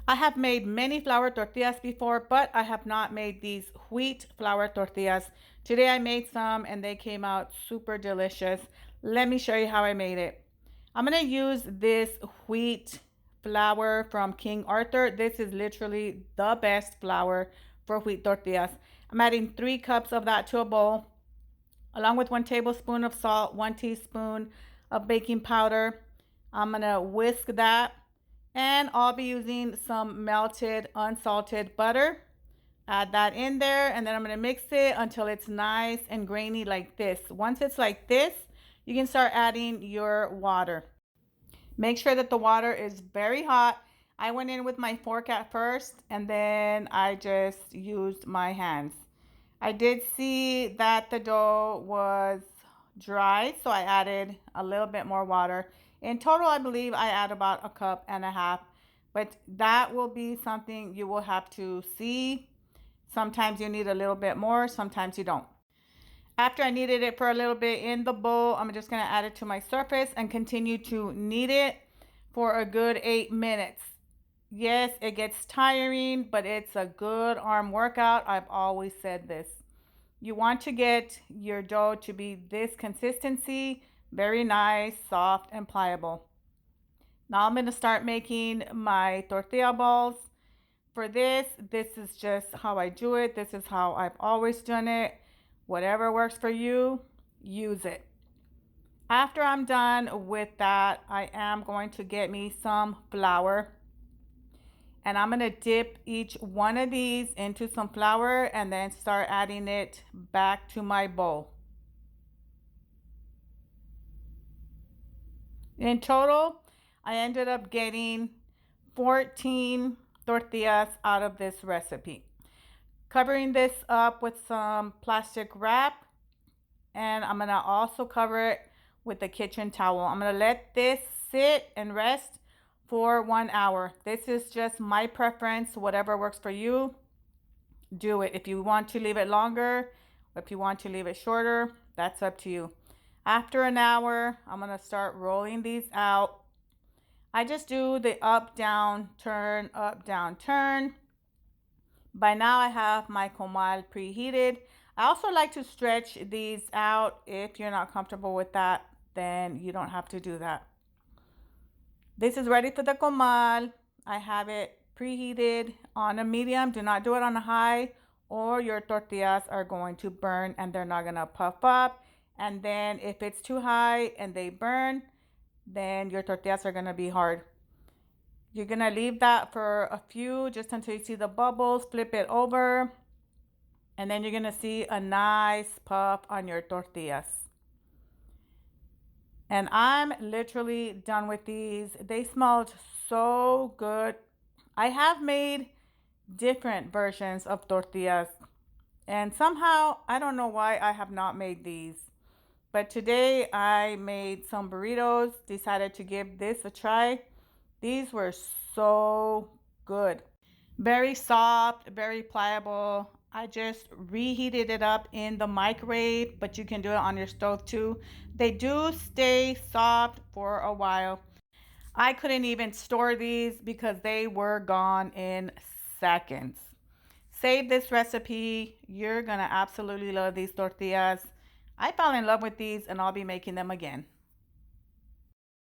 I have made many flour tortillas before, but I have not made these wheat flour tortillas. Today I made some and they came out super delicious. Let me show you how I made it. I'm going to use this wheat flour from King Arthur. This is literally the best flour for wheat tortillas. I'm adding 3 cups of that to a bowl, along with 1 tablespoon of salt, 1 teaspoon of baking powder. I'm going to whisk that, and I'll be using some melted unsalted butter. Add that in there, and then I'm going to mix it until it's nice and grainy like this. Once it's like this, you can start adding your water. Make sure that the water is very hot. I went in with my fork at first, and then I just used my hands. I did see that the dough was dry, so I added a little bit more water. In total, I believe I add about 1.5 cups, but that will be something you will have to see. Sometimes you need a little bit more, sometimes you don't. After I kneaded it for a little bit in the bowl, I'm just going to add it to my surface and continue to knead it for a good 8 minutes. Yes, it gets tiring, but it's a good arm workout. I've always said this. You want to get your dough to be this consistency, very nice, soft, and pliable. Now I'm going to start making my tortilla balls. For this is just how I do it. This is how I've always done it. Whatever works for you, use it. After I'm done with that, I am going to get me some flour, and I'm going to dip each one of these into some flour and then start adding it back to my bowl. In total, I ended up getting 14 tortillas out of this recipe. Covering this up with some plastic wrap, and I'm going to also cover it with a kitchen towel. I'm going to let this sit and rest for 1 hour. This is just my preference. Whatever works for you, do it. If you want to leave it longer, or if you want to leave it shorter, that's up to you. After an hour, I'm going to start rolling these out. I just do the up, down, turn, up, down, turn. By now I have my comal preheated. I also like to stretch these out. If you're not comfortable with that, then you don't have to do that. This is ready for the comal. I have it preheated on a medium. Do not do it on a high, or your tortillas are going to burn and they're not going to puff up. And then if it's too high and they burn, then your tortillas are going to be hard. You're going to leave that for a few, just until you see the bubbles. Flip it over, and then you're going to see a nice puff on your tortillas. And I'm literally done with these. They smelled so good. I have made different versions of tortillas, and somehow I don't know why I have not made these. But today I made some burritos, decided to give this a try. These were so good. Very soft, very pliable. I just reheated it up in the microwave, but you can do it on your stove too. They do stay soft for a while. I couldn't even store these because they were gone in seconds. Save this recipe. You're gonna absolutely love these tortillas. I fell in love with these, and I'll be making them again.